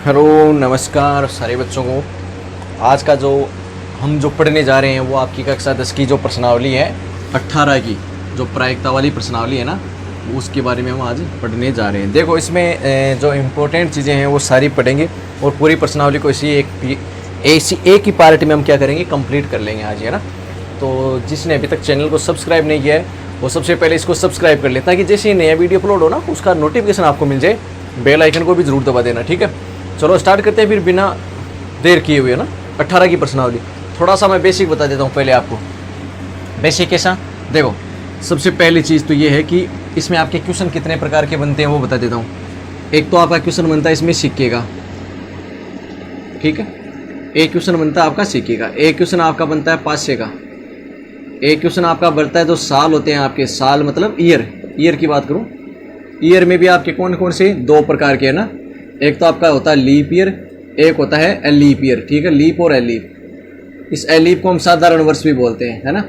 Hello नमस्कार सारे बच्चों को। आज का जो हम पढ़ने जा रहे हैं वो आपकी कक्षा 10 की जो प्रश्नावली है 18 की जो प्रायिकता वाली प्रश्नावली है ना, उसके बारे में हम आज पढ़ने जा रहे हैं। देखो इसमें जो इम्पोर्टेंट चीज़ें हैं वो सारी पढ़ेंगे और पूरी प्रश्नावली को इसी एक ही पार्ट में हम क्या करेंगे, कंप्लीट कर लेंगे आज, है ना। तो जिसने अभी तक चैनल को सब्सक्राइब नहीं किया है वो सबसे पहले इसको सब्सक्राइब कर ले, ताकि जैसे ही नया वीडियो अपलोड हो ना उसका नोटिफिकेशन आपको मिल जाए। बेल आइकन को भी ज़रूर दबा देना, ठीक है। चलो स्टार्ट करते हैं फिर बिना देर किए हुए, ना। 18 की प्रश्नावली थोड़ा सा मैं बेसिक बता देता हूँ पहले आपको। बेसिक कैसा, देखो सबसे पहली चीज़ तो ये है कि इसमें आपके क्वेश्चन कितने प्रकार के बनते हैं वो बता देता हूँ। एक तो आपका क्वेश्चन बनता है इसमें सिक्के का, ठीक है। एक क्वेश्चन बनता है आपका सिक्के का, एक क्वेश्चन आपका बनता है पासे का, एक क्वेश्चन आपका बनता है जो साल होते हैं आपके, साल मतलब ईयर की बात करूँ। ईयर में भी आपके कौन कौन से दो प्रकार के हैं ना, एक तो आपका होता है लीप ईयर, एक होता है एलीप ईयर, ठीक है। लीप और एलीप, इस एलीप को हम साधारण वर्ष भी बोलते हैं, है ना।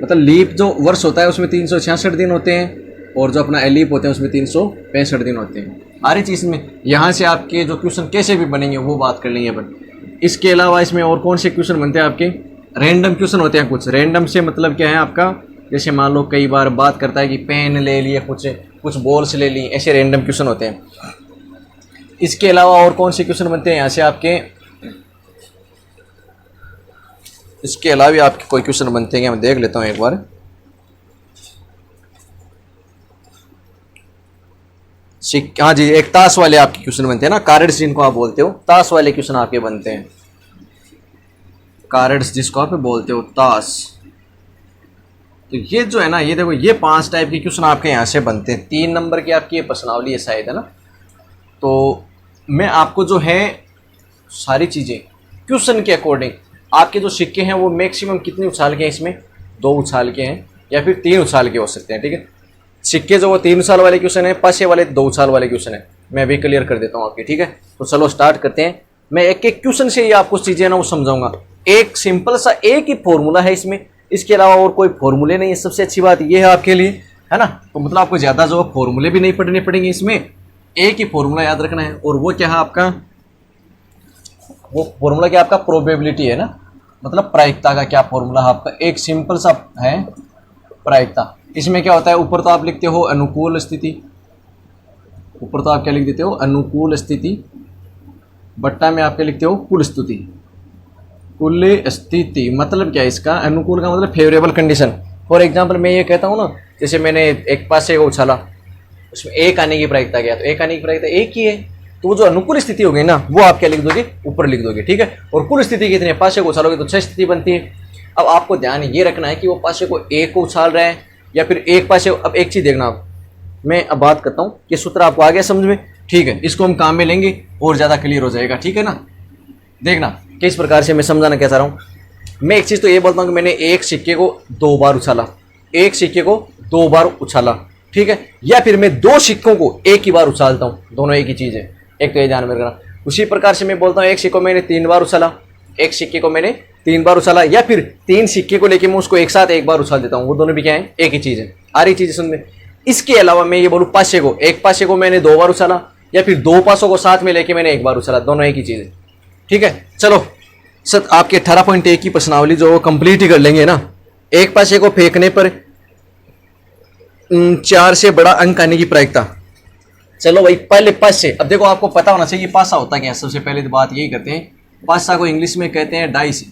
मतलब लीप जो वर्ष होता है उसमें 366 दिन होते हैं और जो अपना एलीप होते हैं उसमें 365 दिन होते हैं। हर चीज़ में यहाँ से आपके जो क्वेश्चन कैसे भी बनेंगे वो बात कर लेंगे अपन। इसके अलावा इसमें और कौन से क्वेश्चन बनते हैं आपके, रैंडम क्वेश्चन होते हैं कुछ। रैंडम से मतलब क्या है आपका, जैसे मान लो कई बार बात करता है कि पेन ले लिए, कुछ बॉल्स ले ली, ऐसे रैंडम क्वेश्चन होते हैं। इसके अलावा और कौन से क्वेश्चन बनते हैं यहाँ से आपके, इसके अलावा भी आपके कोई क्वेश्चन बनते हैं, मैं देख लेता हूँ एक बार। हाँ जी, एक ताश वाले आपके क्वेश्चन बनते हैं ना, कार्ड्स जिनको आप बोलते हो, ताश वाले क्वेश्चन आपके बनते हैं, कार्ड्स जिसको आप बोलते हो, ताश। तो ये जो है ना, ये देखो ये 5 टाइप के क्वेश्चन आपके यहाँ से बनते हैं। 3 नंबर की आपकी ये प्रश्नावली है शायद, है ना। तो मैं आपको जो है सारी चीज़ें क्वेश्चन के अकॉर्डिंग, आपके जो सिक्के हैं वो मैक्सिमम कितने उछाल के हैं, इसमें 2 उछाल के हैं या फिर 3 उछाल के हो सकते हैं, ठीक है। सिक्के जो वो 3 उछाल वाले क्वेश्चन है, पासे वाले 2 उछाल वाले क्वेश्चन है, मैं अभी क्लियर कर देता हूँ आपके, ठीक है। तो चलो स्टार्ट करते हैं। मैं एक एक क्वेश्चन से ही आपको चीज़ें ना वो समझाऊंगा। एक सिंपल सा एक ही फॉर्मूला है इसमें, इसके अलावा और कोई फॉर्मूले नहीं है। सबसे अच्छी बात ये है आपके लिए, है ना। तो मतलब आपको ज़्यादा जो फॉर्मूले भी नहीं पढ़ने पड़ेंगे, इसमें एक ही फॉर्मूला याद रखना है। और वो क्या है आपका, वो फॉर्मूला क्या आपका, प्रोबेबिलिटी है ना, मतलब प्रायिकता का क्या फॉर्मूला है आपका, एक सिंपल सा है प्रायिकता। इसमें क्या होता है, ऊपर तो आप लिखते हो अनुकूल स्थिति, ऊपर तो आप क्या लिख देते हो, अनुकूल स्थिति, बट्टा में आपके लिखते हो कुल स्थिति। कुल स्थिति मतलब क्या है इसका, अनुकूल का मतलब फेवरेबल कंडीशन। फॉर एग्जाम्पल मैं ये कहता हूँ ना, जैसे मैंने एक पासे को उछाला, उसमें एक आने की प्रायिकता क्या है, तो एक आने की प्रायिकता एक ही है। तो वो जो अनुकूल स्थिति होगी ना वो आप क्या लिख दोगे, ऊपर लिख दोगे, ठीक है। और कुल स्थिति कितनी है, पासे को उछालोगे तो 6 स्थिति बनती है। अब आपको ध्यान ये रखना है कि वो पासे को एक को उछाल रहा है या फिर एक पासे। अब एक चीज़ देखना आप, मैं अब बात करता हूँ कि सूत्र आपको आ गया समझ में, ठीक है। इसको हम काम में लेंगे और ज़्यादा क्लियर हो जाएगा, ठीक है ना। देखना किस प्रकार से मैं समझाना क्या चाह रहा हूँ। मैं एक चीज़ तो ये बोलता हूँ कि मैंने एक सिक्के को 2 बार उछाला, एक सिक्के को 2 बार उछाला, ठीक है। या फिर मैं 2 सिक्कों को एक ही बार उछालता हूँ, दोनों एक ही चीज़ है, एक तो ये ध्यान में रखना। उसी प्रकार से मैं बोलता हूँ एक सिक्के को मैंने 3 बार उछाला, एक सिक्के को मैंने 3 बार उछाला, या फिर 3 सिक्के को लेके मैं उसको एक साथ एक बार उछाल देता हूँ, वो दोनों भी क्या है, एक ही चीज़ है। आ रही चीज़ सुन में। इसके अलावा मैं ये बोलूँ पासे को, एक पासे को मैंने 2 बार उछाला या फिर 2 पासों को साथ में लेके मैंने एक बार उछाला, दोनों एक ही चीज़ है, ठीक है। चलो सर आपके 18.1 की प्रश्नावली जो कंप्लीट ही कर लेंगे ना। एक पासे को फेंकने पर 4 से बड़ा अंक आने की प्रायिकता। चलो भाई पहले पासे, अब देखो आपको पता होना चाहिए पासा होता क्या है। सबसे पहले तो बात यही करते हैं, पासा को इंग्लिश में कहते हैं डाइस,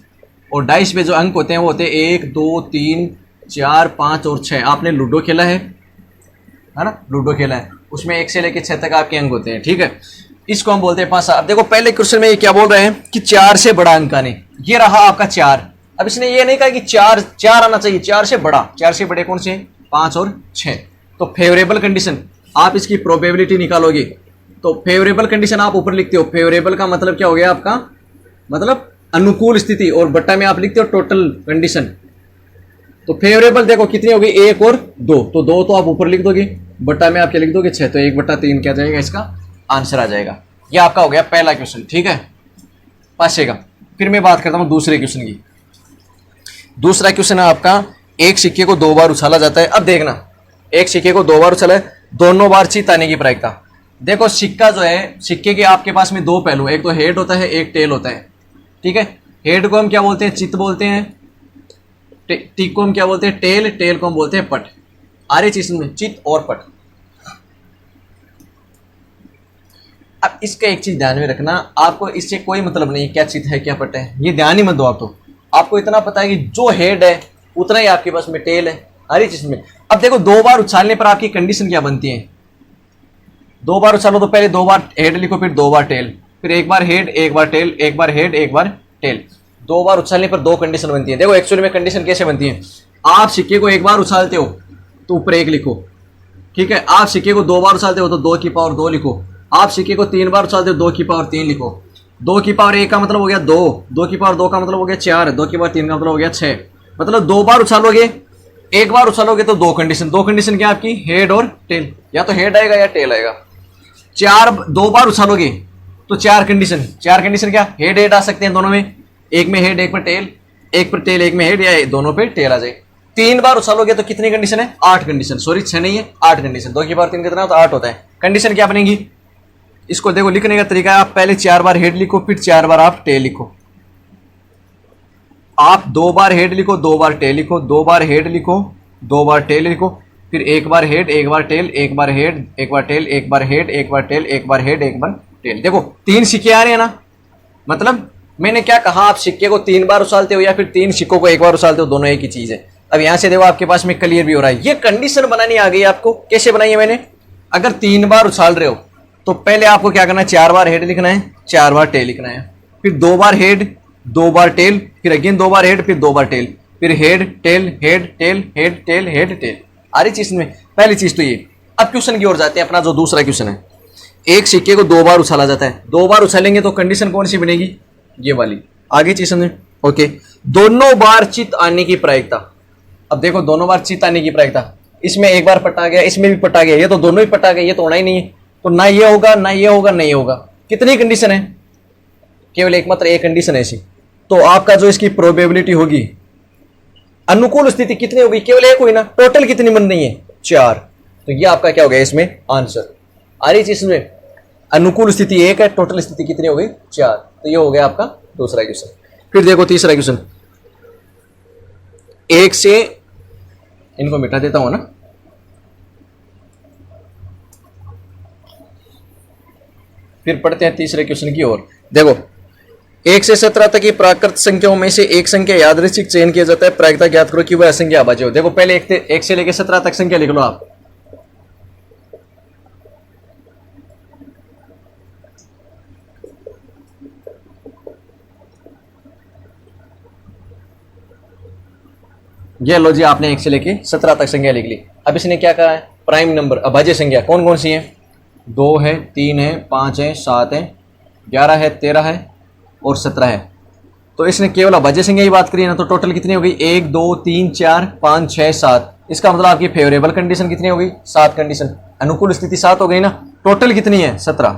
और डाइस पे जो अंक होते हैं वो होते हैं 1 2 3 4 5 और 6। आपने लूडो खेला है ना, लूडो खेला है, उसमें 1 से लेकर 6 तक आपके अंक होते हैं, ठीक है। इसको हम बोलते हैं पासा। अब देखो पहले क्वेश्चन में ये क्या बोल रहे हैं कि 4 से बड़ा अंक आने, ये रहा आपका 4। अब इसने ये नहीं कहा कि 4 आना चाहिए, 4 से बड़ा, 4 से बड़े कौन से, 5 और 6। तो फेवरेबल कंडीशन, आप इसकी प्रोबेबिलिटी निकालोगे तो फेवरेबल कंडीशन आप ऊपर लिखते हो। फेवरेबल का मतलब क्या हो गया आपका, मतलब अनुकूल स्थिति, और बट्टा में आप लिखते हो टोटल कंडीशन। तो फेवरेबल देखो कितनी होगी, 1 और 2, तो 2 तो आप ऊपर लिख दोगे, बट्टा में आप क्या लिख दोगे, 6, तो 1/3 क्या जाएगा, इसका आंसर आ जाएगा। ये आपका हो गया पहला क्वेश्चन, ठीक है, पासे का। फिर मैं बात करता हूँ दूसरे क्वेश्चन की। दूसरा क्वेश्चन है आपका, एक सिक्के को 2 बार उछाला जाता है। अब देखना, एक सिक्के को 2 बार उछाला है, दोनों बार चित आने की प्रायिकता, देखो सिक्का जो है, सिक्के के आपके पास में दो पहलू, एक तो हेड होता है, एक टेल होता है, ठीक है। हेड को हम क्या बोलते हैं, चित बोलते हैं, टिक को हम क्या बोलते हैं, टेल, टेल को हम बोलते हैं पट। आ रही चीज में चित और पट। अब इसका एक चीज ध्यान में रखना, आपको इससे कोई मतलब नहीं क्या चित है क्या पट है, ये ध्यान ही मत दो आप तो। आपको इतना पता है कि जो हेड है उतना ही आपके पास में टेल है। आ रही चीज में। अब देखो दो बार उछालने पर आपकी कंडीशन क्या बनती है, दो बार उछालो तो पहले दो बार हेड लिखो, फिर दो बार टेल, फिर एक बार हेड एक बार टेल, एक बार हेड एक बार टेल। दो बार उछालने पर दो कंडीशन बनती है। देखो एक्चुअली में कंडीशन कैसे बनती है, आप सिक्के को एक बार उछालते हो तो ऊपर एक लिखो, ठीक है। आप सिक्के को दो बार उछालते हो तो 2 की पावर 2 लिखो। आप सिक्के को 3 बार उछालते हो 2 की पावर 3 लिखो। 2 की पावर 1 का मतलब हो गया 2, 2 की पावर 2 का मतलब हो गया 4, 2 की पावर 3 का मतलब हो गया 6। मतलब दो बार उछालोगे, एक बार उछालोगे तो दो कंडीशन क्या आपकी, हेड और टेल, या तो हेड आएगा या टेल आएगा। दो बार उछालोगे तो चार कंडीशन क्या, हेड हेड आ सकते हैं दोनों में, एक में हेड एक पर टेल, एक पर टेल एक में हेड, या दोनों पे टेल आ जाए। 3 बार उछालोगे तो कितनी कंडीशन है, 8 कंडीशन, सॉरी 6 नहीं है 8 कंडीशन। 2 की पावर 3 कितना होता है, 8 होता है। कंडीशन क्या बनेगी, इसको देखो लिखने का तरीका है, आप पहले 4 बार हेड लिखो, फिर 4 बार आप टेल लिखो। आप 2 बार हेड लिखो, 2 बार टेल लिखो, 2 बार हेड लिखो, 2 बार टेल लिखो, फिर एक बार हेड एक बार टेल, एक बार हेड एक बार टेल, एक बार हेड एक बार टेल, एक बार हेड एक बार टेल। देखो 3 सिक्के आ रहे हैं ना, मतलब मैंने क्या कहा, आप सिक्के को 3 बार उछालते हो या फिर 3 सिक्कों को एक बार उछालते हो, दोनों एक ही चीज है। अब यहां से देखो आपके पास में क्लियर भी हो रहा है। ये कंडीशन बनानी आ गई आपको, कैसे बनाई है मैंने, अगर 3 बार उछाल रहे हो तो पहले आपको क्या करना है, 4 बार हेड लिखना है, 4 बार टेल लिखना है, फिर 2 बार हेड 2 बार टेल, फिर अगेन 2 बार हेड, फिर 2 बार टेल, फिर head tail head tail head tail head tail. आ रही चीज में, पहली चीज तो ये। अब क्वेश्चन की ओर जाते हैं, अपना जो दूसरा क्वेश्चन है। एक सिक्के को 2 बार उछाला जाता है, 2 बार उछालेंगे तो कंडीशन कौन सी बनेगी, ये वाली। आगे चीज समझे, ओके। दोनों बार चित आने की प्रायिकता। अब देखो दोनों बार चित आने की प्रायिकता, इसमें एक बार पटा गया, इसमें भी पटा गया, ये तो दोनों ही पटा गया, ये तो होना ही नहीं है, तो ना ये होगा ना ये होगा ना ये होगा। कितनी कंडीशन है, केवल एक मात्र एक कंडीशन है ऐसी। तो आपका जो इसकी प्रोबेबिलिटी होगी, अनुकूल स्थिति कितनी होगी, केवल एक हुई ना, टोटल कितनी बन रही है, 4। तो ये आपका क्या हो गया इसमें आंसर। आ रही चीज में, अनुकूल स्थिति 1 है, टोटल स्थिति कितनी हो गई 4। तो ये हो गया आपका दूसरा क्वेश्चन। फिर देखो तीसरा क्वेश्चन, 1 से इनको मिटा देता हूं ना, फिर पढ़ते हैं तीसरे क्वेश्चन की ओर। देखो 1 से 17 तक की प्राकृत संख्याओं में से एक संख्या यादृच्छिक चयन किया जाता है, प्रायिकता ज्ञात करो कि वह असंख्य अभाज्य हो। देखो पहले 1 से लेकर 17 तक संख्या लिख लो आप। ये लो जी, आपने 1 से लेके 17 तक संख्या लिख ली। अब इसने क्या कहा है, प्राइम नंबर अभाज्य संख्या कौन कौन सी है, 2 है, 3 है, 5 है, 7 है, 11 है, 13 है और 17 है। तो इसने केवल अभाज्य संख्या की बात करी है ना, तो टोटल कितनी हो गई, 1 2 3 4 5 6 7। इसका मतलब आपकी फेवरेबल कंडीशन कितनी हो गई, 7 कंडीशन। अनुकूल स्थिति 7 हो गई ना, टोटल कितनी है 17।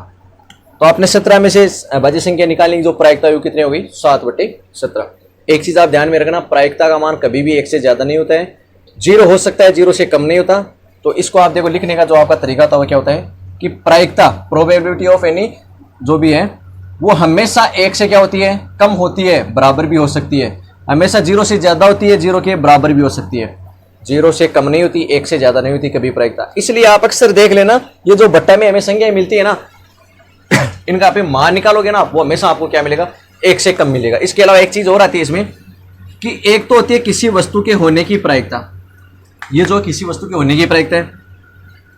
तो आपने 17 में से अभाज्य संख्या निकालेंगे, जो प्रायिकता हुई कितनी हो गई 7/17। एक चीज आप ध्यान में रखना, प्रायिकता का मान कभी भी 1 से ज्यादा नहीं होता है, 0 हो सकता है, 0 से कम नहीं होता। तो इसको आप देखो लिखने का जो आपका तरीका होता है वो क्या होता है कि प्रायिकता, प्रोबेबिलिटी ऑफ एनी जो भी है, वो हमेशा 1 से क्या होती है, कम होती है, बराबर भी हो सकती है। हमेशा 0 से ज्यादा होती है, 0 के बराबर भी हो सकती है। 0 से कम नहीं होती, 1 से ज्यादा नहीं होती कभी प्रायिकता। इसलिए आप अक्सर देख लेना, ये जो भट्टा में हमें संख्याएं मिलती है ना, इनका आप मान निकालोगे ना, वो हमेशा आपको क्या मिलेगा, 1 से कम मिलेगा। इसके अलावा एक चीज और आती है इसमें कि एक तो होती है किसी वस्तु के होने की प्रायिकता, ये जो किसी वस्तु के होने की प्रायिकता है,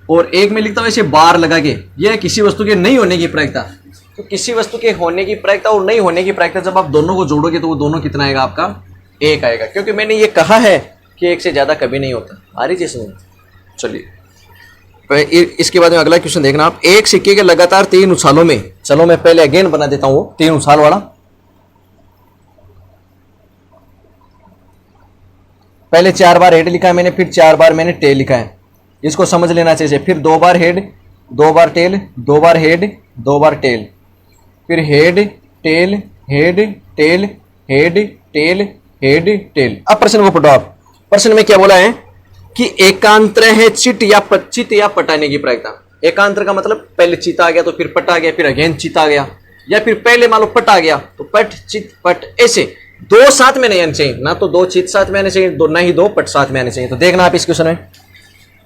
और एक में लिखता हूं ऐसे बार लगा के, यह किसी वस्तु के नहीं होने की प्रायिकता। तो किसी वस्तु के होने की प्रायिकता और नहीं होने की प्रायिकता जब आप दोनों को जोड़ोगे तो वो दोनों कितना आएगा आपका, 1 आएगा, क्योंकि मैंने ये कहा है कि 1 से ज्यादा कभी नहीं होता। आ रही चीज में, चलिए इसके बाद में अगला क्वेश्चन देखना आप। एक सिक्के के लगातार 3 उछालों में, चलो मैं पहले अगेन बना देता हूं 3 उछाल वाला। पहले 4 बार हेड लिखा है मैंने, फिर 4 बार मैंने टेल लिखा है, इसको समझ लेना चाहिए। फिर 2 बार हेड 2 बार टेल, 2 बार हेड 2 बार टेल, फिर head tail head tail head tail head tell. अब प्रश्न को पढ़ो आप। प्रश्न में क्या बोला है कि एकांतर है चित या पटाने की प्रायिकता। एकांतर का मतलब पहले चित आ गया तो फिर पट आ गया, फिर अगेन चित आ गया, या फिर पहले मान लो पट आ गया तो पट चित पट, ऐसे दो साथ में नहीं आने चाहिए ना, तो दो चित साथ में आने चाहिए, दो ना ही दो पट साथ में आने चाहिए। तो देखना आप इस क्वेश्चन में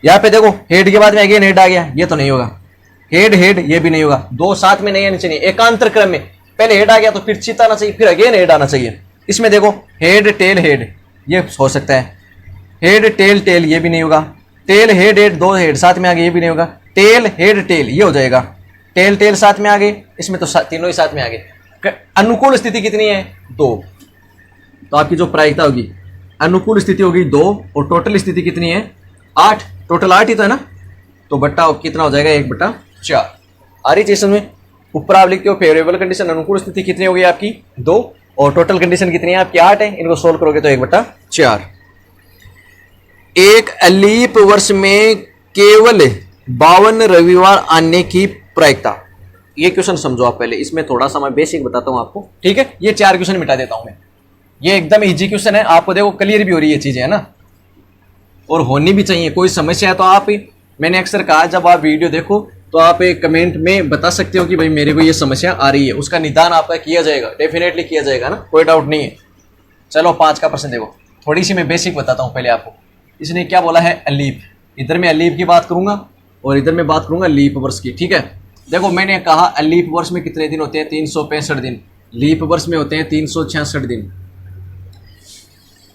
यहाँ पे देखो हेड के बाद में अगेन हेड आ गया, ये तो नहीं होगा, हेड हेड ये भी नहीं होगा, दो साथ में नहीं आने चाहिए। एकांतर क्रम में पहले हेड आ गया तो फिर चित आना चाहिए, फिर अगेन हेड आना चाहिए। इसमें देखो हेड हेड ये हो सकता है, हेड टेल ये भी नहीं होगा, टेल हेड दो हेड साथ में आ गए ये भी नहीं होगा, टेल हेड टेल ये हो जाएगा, टेल साथ में आ गए, इसमें तो तीनों ही साथ में आ गए। अनुकूल स्थिति कितनी है? 2। तो आपकी जो प्रायिकता होगी, अनुकूल स्थिति होगी 2 और टोटल स्थिति कितनी है? 8। टोटल 8 ही तो है ना, तो बट्टा कितना हो जाएगा? 1/4। आ रही चीज में ऊपर आप लिखते हो फेवरेबल कंडीशन, अनुकूल स्थिति कितनी होगी आपकी? 2 और टोटल कंडीशन कितनी है आपकी? 8 है। इनको सोल्व करोगे तो 1/4। एक अलीप वर्ष में केवल 52 रविवार आने की प्रायिकता। ये क्वेश्चन समझो आप पहले, इसमें थोड़ा सा मैं बेसिक बताता हूं आपको, ठीक है? ये 4 क्वेश्चन मिटा देता हूं मैं, ये एकदम इजी क्वेश्चन है, आपको देखो क्लियर भी हो रही है चीजें, है ना, और होनी भी चाहिए। कोई समस्या है तो आप, मैंने अक्सर कहा जब आप वीडियो देखो तो आप एक कमेंट में बता सकते हो कि भाई मेरे को ये समस्या आ रही है, उसका निदान आपका किया जाएगा, डेफिनेटली किया जाएगा ना, कोई डाउट नहीं है। चलो 5 का प्रश्न देखो, थोड़ी सी मैं बेसिक बताता हूँ पहले आपको। इसने क्या बोला है? अलीप। इधर मैं अलीप की बात करूंगा और इधर मैं बात करूंगा लीप वर्ष की, ठीक है? देखो मैंने कहा अलीप वर्ष में कितने दिन होते हैं? 365 दिन। लीप वर्ष में होते हैं 366 दिन।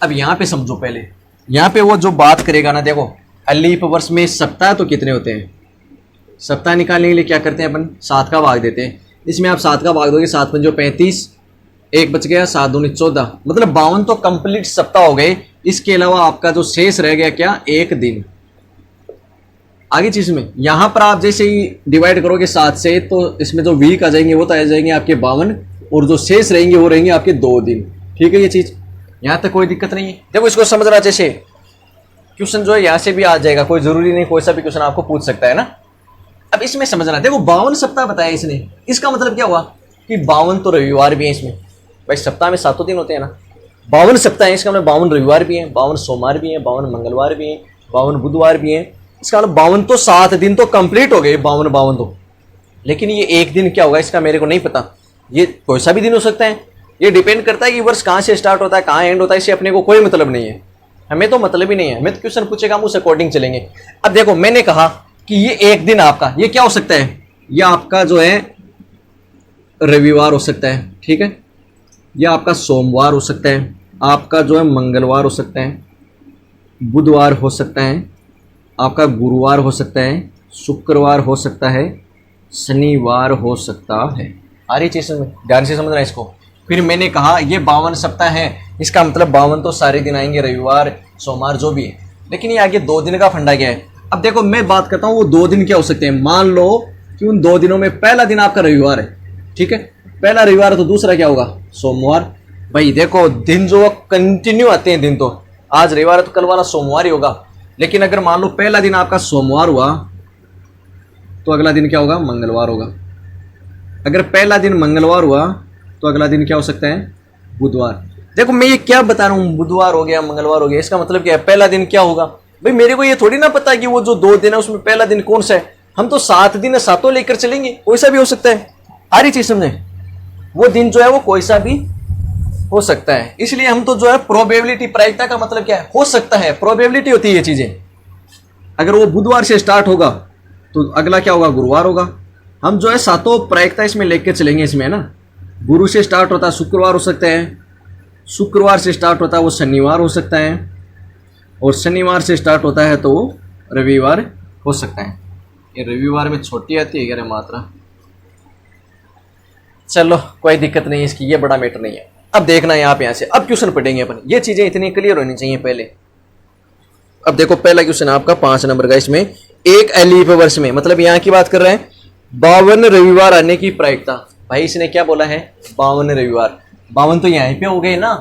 अब यहां पे समझो पहले, यहां पे वो जो बात करेगा ना, देखो अलीप वर्ष में सप्ताह तो कितने होते हैं? सप्ताह निकालने के लिए क्या करते हैं अपन? 7 का भाग देते हैं। इसमें आप 7 का भाग दोगे, 7 पंजो 35, 1 बच गया, 7 दूनी 14, मतलब 52 तो कंप्लीट सप्ताह हो गए। इसके अलावा आपका जो शेष रह गया क्या? 1 दिन। आगे चीज में यहां पर आप जैसे ही डिवाइड करोगे 7 से, तो इसमें जो वीक आ जाएंगे वो तो आ जाएंगे आपके 52, और जो शेष रहेंगे वो रहेंगे आपके 2 दिन। ठीक है, ये चीज यहां तक कोई दिक्कत नहीं है। देखो इसको समझना, जैसे क्वेश्चन जो है यहां से भी आ जाएगा, कोई जरूरी नहीं, कोई सा भी क्वेश्चन आपको पूछ सकता है ना। अब इसमें समझना, देखो 52 सप्ताह बताया इसने, इसका मतलब क्या हुआ कि 52 तो रविवार भी है इसमें। भाई सप्ताह में 7 दिन होते हैं ना, 52 सप्ताह है, इसका मतलब 52 रविवार भी है, 52 सोमवार भी है, 52 मंगलवार भी है, 52 बुधवार भी है। इसका मतलब 52 तो 7 दिन तो कंप्लीट हो गए, 52 तो। लेकिन ये 1 दिन क्या होगा इसका मेरे को नहीं पता, ये कोई सा भी दिन हो सकता है। ये डिपेंड करता है कि वर्ष कहाँ से स्टार्ट होता है, कहाँ एंड होता है, इससे अपने को कोई मतलब नहीं है, हमें तो मतलब ही नहीं है, हमें तो क्वेश्चन पूछेगा हम उस अकॉर्डिंग चलेंगे। अब देखो मैंने कहा कि ये 1 दिन आपका ये क्या हो सकता है? ये आपका जो है रविवार हो सकता है, ठीक है, यह आपका सोमवार हो सकता है, आपका जो है मंगलवार हो सकता है, बुधवार हो सकता है, आपका गुरुवार हो सकता है, शुक्रवार हो सकता है, शनिवार हो सकता है। आ रही चीज में ध्यान से समझना इसको। फिर मैंने कहा ये 52 सप्ताह है, इसका मतलब 52 तो सारे दिन आएंगे, रविवार सोमवार जो भी है। लेकिन ये आगे 2 दिन का फंडा क्या है? अब देखो मैं बात करता हूँ वो 2 दिन क्या हो सकते हैं। मान लो कि उन 2 दिनों में पहला दिन आपका रविवार है, ठीक है, पहला रविवार है, तो दूसरा क्या होगा? सोमवार। भाई देखो दिन जो कंटिन्यू आते हैं, दिन तो आज रविवार है तो कल वाला सोमवार ही होगा। लेकिन अगर मान लो पहला दिन आपका सोमवार हुआ तो अगला दिन क्या होगा? मंगलवार होगा। अगर पहला दिन मंगलवार हुआ तो अगला दिन क्या हो सकता है? बुधवार। देखो मैं ये क्या बता रहा हूँ, बुधवार हो गया, मंगलवार हो गया, इसका मतलब क्या है? पहला दिन क्या होगा? भाई मेरे को ये थोड़ी ना पता कि वो जो 2 दिन है उसमें पहला दिन कौन सा है। हम तो 7 दिन है, 7 लेकर चलेंगे, कोई सा भी हो सकता है। आ रही चीज समझे? वो दिन जो है वो कोई सा भी हो सकता है। इसलिए हम तो जो है प्रोबेबिलिटी, प्रायिकता का मतलब क्या है? हो सकता है, प्रोबेबिलिटी होती है ये चीजें। अगर वो बुधवार से स्टार्ट होगा तो अगला क्या होगा? गुरुवार होगा। हम जो है 7 प्रायिकता इसमें लेकर चलेंगे। इसमें है ना, गुरु से स्टार्ट होता है शुक्रवार हो सकता है, शुक्रवार से स्टार्ट होता है वो शनिवार हो सकता है, और शनिवार से स्टार्ट होता है तो वो रविवार हो सकता है। ये रविवार में छोटी आती है क्या मात्रा? चलो कोई दिक्कत नहीं है इसकी, ये बड़ा मैटर नहीं है। अब देखना है आप यहाँ से, अब क्वेश्चन पढ़ेंगे अपन, ये चीजें इतनी क्लियर होनी चाहिए पहले। अब देखो पहला क्वेश्चन आपका 5 नंबर का, इसमें एक अलीप वर्ष में, मतलब यहाँ की बात कर रहे हैं 52 रविवार आने की प्रायिकता। भाई इसने क्या बोला है? 52 रविवार। 52 तो यहीं पे हो गए ना,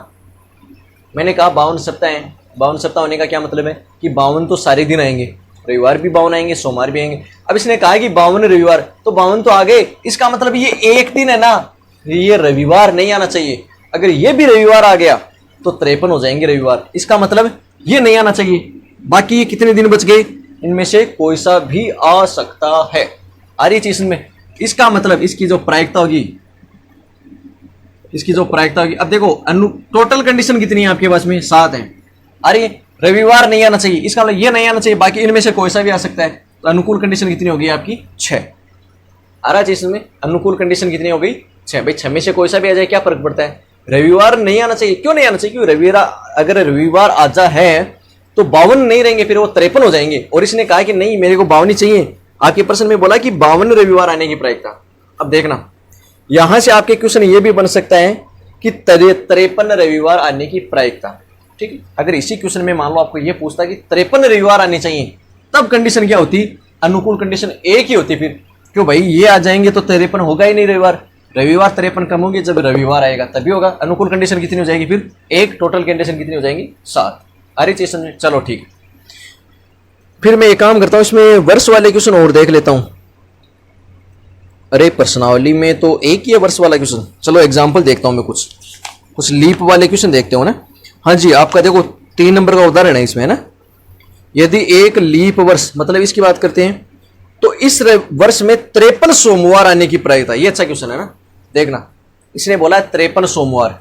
मैंने कहा 52 सप्ताह है। 52 सप्ताह होने का क्या मतलब है कि 52 तो सारे दिन आएंगे, रविवार भी 52 आएंगे, सोमवार भी आएंगे। अब इसने कहा कि 52 रविवार, तो 52 तो आ गए, इसका मतलब ये 1 दिन है ना, ये रविवार नहीं आना चाहिए। अगर ये भी रविवार आ गया तो 53 हो जाएंगे रविवार, इसका मतलब ये नहीं आना चाहिए। बाकी ये कितने दिन बच गए? इनमें से कोई सा भी आ सकता है। आ रही चीज में, इसका मतलब इसकी जो प्रायिकता होगी, इसकी जो प्रायिकता होगी, अब देखो टोटल कंडीशन कितनी है आपके पास में, 7 है। अरे रविवार नहीं आना चाहिए, इसका मतलब ये नहीं आना चाहिए, बाकी इनमें से कोई सा भी आ सकता है। तो अनुकूल कंडीशन कितनी होगी आपकी, 6। आ रहा चीज में, अनुकूल कंडीशन कितनी हो गई, 6। भाई 6 में से कोई सा भी आ जाए क्या फर्क पड़ता है। रविवार नहीं आना चाहिए, क्यों नहीं आना चाहिए, क्योंकि रविवार, अगर रविवार आजा है तो 52 नहीं रहेंगे, फिर वो 53 हो जाएंगे। और इसने कहा कि नहीं मेरे को 52 ही चाहिए। आपके प्रश्न में बोला कि 52 रविवार आने की प्रायिकता। अब देखना यहां से आपके क्वेश्चन ये भी बन सकता है कि 53 रविवार आने की प्रायिकता। ठीक है, अगर इसी क्वेश्चन में मान लो आपको ये पूछता कि 53 रविवार आने चाहिए, तब कंडीशन क्या होती, अनुकूल कंडीशन एक ही होती। फिर क्यों भाई ये आ जाएंगे तो 53 होगा ही नहीं रविवार, रविवार 53 कम होंगे, जब रविवार आएगा तभी होगा। अनुकूल कंडीशन कितनी हो जाएगी फिर, एक। टोटल कंडीशन कितनी हो जाएगी, 7। अरे चीज समझे, चलो ठीक। फिर मैं एक काम करता हूं, इसमें वर्ष वाले क्वेश्चन और देख लेता हूं। अरे प्रश्नावली में तो एक ही है वर्ष वाला क्वेश्चन। चलो एग्जाम्पल देखता हूं मैं, कुछ लीप वाले क्वेश्चन देखते हो ना। हाँ जी, आपका देखो 3 नंबर का उदाहरण है इसमें, है ना। यदि एक लीप वर्ष, मतलब इसकी बात करते हैं, तो इस वर्ष में 53 सोमवार आने की प्रायिकता। ये अच्छा क्वेश्चन है ना। देखना इसने बोला 53 सोमवार।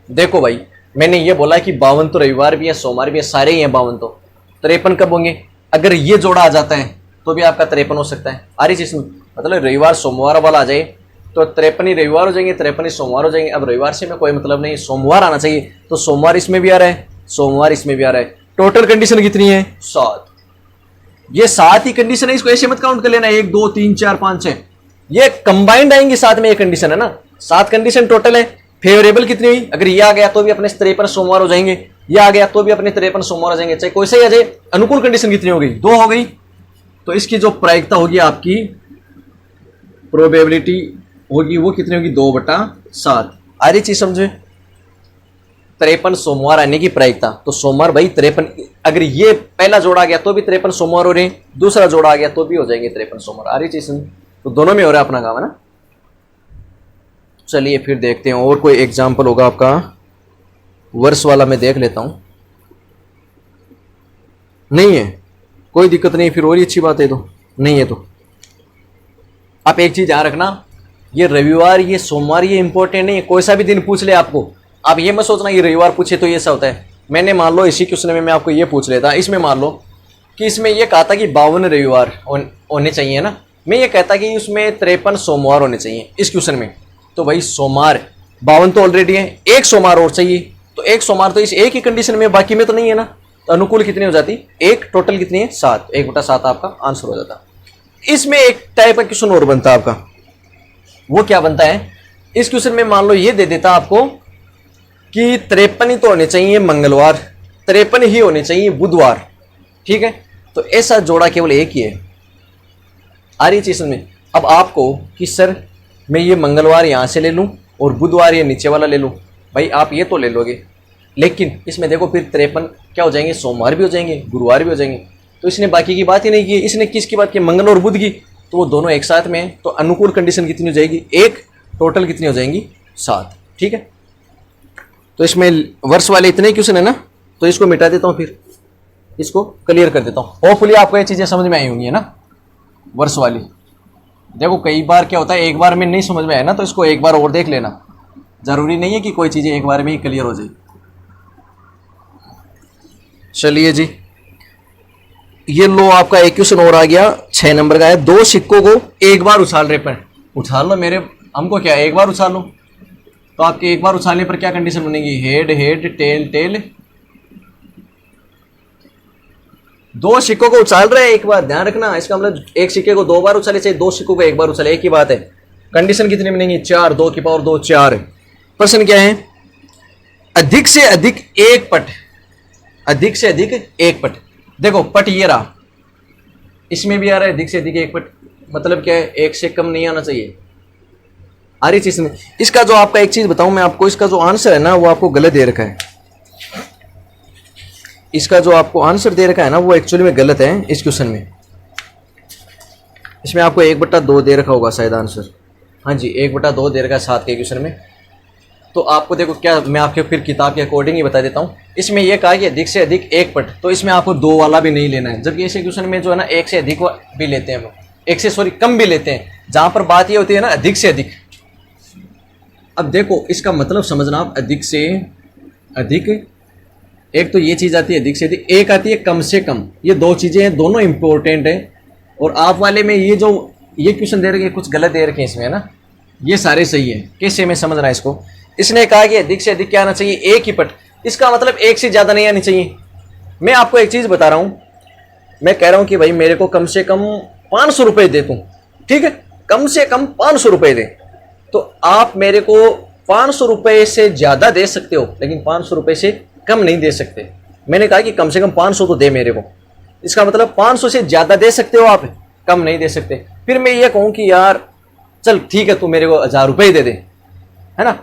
देखो भाई मैंने ये बोला कि 52 तो रविवार भी है, सोमवार भी है, सारे ही हैं 52, तो 53 कब होंगे, अगर ये जोड़ा आ जाता है तो भी आपका 53 हो सकता है। आ रही चीज, मतलब रविवार सोमवार वाला आ जाए तो 53 ही रविवार हो जाएंगे, 53 ही सोमवार हो जाएंगे। अब रविवार से में कोई मतलब नहीं, सोमवार आना चाहिए, तो सोमवार इसमें भी आ रहा है, सोमवार इसमें भी आ रहा है। टोटल कंडीशन कितनी है, 7। ये 7 ही कंडीशन है, इसको ऐसे मत काउंट कर लेना 1 2 3 4 5 6, ये कंबाइंड आएंगे साथ में, ये कंडीशन है ना। 7 कंडीशन टोटल है। फेवरेबल कितनी हुई, अगर ये आ गया तो भी अपने 53 सोमवार हो जाएंगे, ये आ गया तो भी अपने 53 सोमवार हो जाएंगे, चाहे कोई सा ही आ जाए। अनुकूल कंडीशन कितनी हो गई, 2 हो गई। तो इसकी जो प्रायिकता होगी आपकी, प्रोबेबिलिटी होगी, वो कितनी होगी, 2/7। आ रही चीज समझे, 53 सोमवार आने की प्रायिकता। तो सोमवार भाई 53, अगर ये पहला जोड़ा आ गया तो भी 53 सोमवार हो रहे हैं, दूसरा जोड़ा आ गया तो भी हो जाएंगे 53 सोमवार। आ रही चीज, तो दोनों में हो रहा है अपना काम, है ना। चलिए फिर देखते हैं और कोई एग्जाम्पल होगा आपका वर्ष वाला, मैं देख लेता हूं। नहीं है, कोई दिक्कत नहीं, फिर और ही अच्छी बात है। तो नहीं है तो आप एक चीज याद रखना, ये रविवार ये सोमवार ये इंपॉर्टेंट नहीं है। कोई सा भी दिन पूछ ले आपको, आप ये मत सोचना ये रविवार पूछे तो ये ऐसा होता है। मैंने मान लो इसी क्वेश्चन में मैं आपको ये पूछ लेता, इसमें मान लो कि इसमें ये कहा था कि 52 रविवार होने चाहिए ना, मैं ये कहता कि उसमें 53 सोमवार होने चाहिए इस क्वेश्चन में। तो भाई सोमवार 52 तो ऑलरेडी है, एक सोमवार और चाहिए, तो एक सोमवार तो इस एक ही कंडीशन में, बाकी में तो नहीं है ना। तो अनुकूल कितनी हो जाती, एक। टोटल कितनी है, 7। 1/7 आपका आंसर हो जाता। इसमें एक टाइप का क्वेश्चन और बनता है आपका, वो क्या बनता है, इस क्वेश्चन में मान लो ये दे देता आपको कि 53 ही तो होने चाहिए मंगलवार, 53 ही होने चाहिए बुधवार। ठीक है, तो ऐसा जोड़ा केवल एक ही है। आ रही चीज में, अब आपको कि सर मैं ये मंगलवार यहां से ले लूं और बुधवार ये नीचे वाला ले लूं, भाई आप ये तो ले लोगे, लेकिन इसमें देखो फिर 53 क्या हो जाएंगे, सोमवार भी हो जाएंगे, गुरुवार भी हो जाएंगे। तो इसने बाकी की बात ही नहीं की, इसने किसकी बात की, मंगल और बुध की। तो वो दोनों एक साथ में है, तो अनुकूल कंडीशन कितनी हो जाएगी, 1। टोटल कितनी हो जाएंगी, 7। ठीक है, तो इसमें वर्ष वाले इतने क्वेश्चन है ना, तो इसको मिटा देता हूं, फिर इसको क्लियर कर देता हूं। होपफुली आपको ये चीजें समझ में आई होंगी, है ना। वर्ष वाली देखो कई बार क्या होता है, एक बार में नहीं समझ में आया ना, तो इसको एक बार और देख लेना। जरूरी नहीं है कि कोई चीजें एक बार में ही क्लियर हो जाए। चलिए जी, ये लो आपका एक क्वेश्चन और आ गया, 6 नंबर का है। 2 सिक्कों को एक बार उछाल रहे पर, उछाल लो मेरे, हमको क्या एक बार उछाल लो, तो आपके एक बार उछालने पर क्या कंडीशन बनेगी, हेड हेड टेल टेल। 2 सिक्कों को उछाल रहे हैं एक बार, ध्यान रखना, इसका मतलब एक सिक्के को 2 बार उछाले चाहिए, 2 सिक्कों को एक बार उछाले, एक ही बात है। कंडीशन कितनी बनेगी, 4। 2 की पावर 2 4। प्रश्न क्या है, अधिक से अधिक एक पट, अधिक से अधिक एक पट। देखो पट ये रहा, इसमें भी आ रहा है अधिक से अधिक एक पट, मतलब क्या है, एक से कम नहीं आना चाहिए। आ रही चीज में, इसका जो आपका एक चीज बताऊं मैं आपको, इसका जो आंसर है ना वो आपको गलत दे रखा है। इसका जो आपको आंसर दे रखा है ना वो एक्चुअली में गलत है इस क्वेश्चन में। इसमें आपको 1/2 दे रखा होगा शायद आंसर। हाँ जी, 1/2 दे रखा है 7 के क्वेश्चन में। तो आपको देखो क्या, मैं आपके फिर किताब के अकॉर्डिंग ही बता देता हूँ। इसमें यह कहा कि अधिक से अधिक एक पट, तो इसमें आपको 2 वाला भी नहीं लेना है, जबकि ऐसे क्वेश्चन में जो है ना 1 से अधिक भी लेते हैं, एक से सॉरी कम भी लेते हैं, जहां पर बात ये होती है ना अधिक से अधिक। अब देखो इसका मतलब समझना आप, अधिक से अधिक, एक तो ये चीज आती है अधिक से अधिक, एक आती है कम से कम। ये 2 चीजें हैं, दोनों इंपॉर्टेंट है। और आप वाले में ये जो ये क्वेश्चन दे रखे हैं कुछ गलत दे रखे हैं इसमें, है ना, ये सारे सही है। कैसे में समझना है इसको, इसने कहा कि अधिक से अधिक क्या आना चाहिए, एक ही पट, इसका मतलब एक से ज्यादा नहीं आनी चाहिए। मैं आपको एक चीज बता रहा हूं, मैं कह रहा हूं कि भाई मेरे को कम से कम 500 रुपए दे तू, ठीक है, कम से कम 500 रुपए दे, तो आप मेरे को 500 रुपए से ज्यादा दे सकते हो, लेकिन 500 रुपए से कम नहीं दे सकते। मैंने कहा कि कम से कम 500 तो दे मेरे को, इसका मतलब 500 से ज्यादा दे सकते हो आप, कम नहीं दे सकते। फिर मैं ये कहूं कि यार चल ठीक है तू मेरे को 1000 रुपए दे दे, है ना,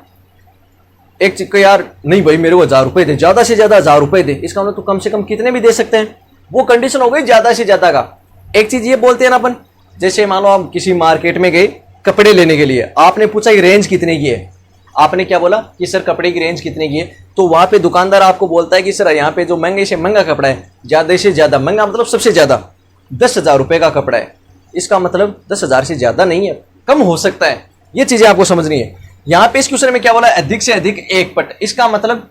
एक चीज को यार नहीं भाई मेरे को 1000 रुपए दे, ज्यादा से ज्यादा 1000 रुपए दे, इसका मतलब तू कम से कम कितने भी दे सकते हैं, वो कंडीशन हो गई ज्यादा से ज्यादा का। एक चीज ये बोलते हैं ना अपन, जैसे मान लो आप किसी मार्केट में गए कपड़े लेने के लिए, आपने पूछा कि रेंज कितने की है, आपने क्या बोला कि सर कपड़े की रेंज कितने की है, तो वहां पे दुकानदार आपको बोलता है कि सर यहाँ पे जो महंगे से महंगा कपड़ा है, ज्यादा से ज्यादा महंगा मतलब सबसे ज्यादा 10,000 रुपए का कपड़ा है, इसका मतलब 10,000 से ज्यादा नहीं है, कम हो सकता है। ये चीजें आपको समझनी है। यहाँ पे इस क्वेश्चन में क्या बोला, अधिक से अधिक एक पट, इसका मतलब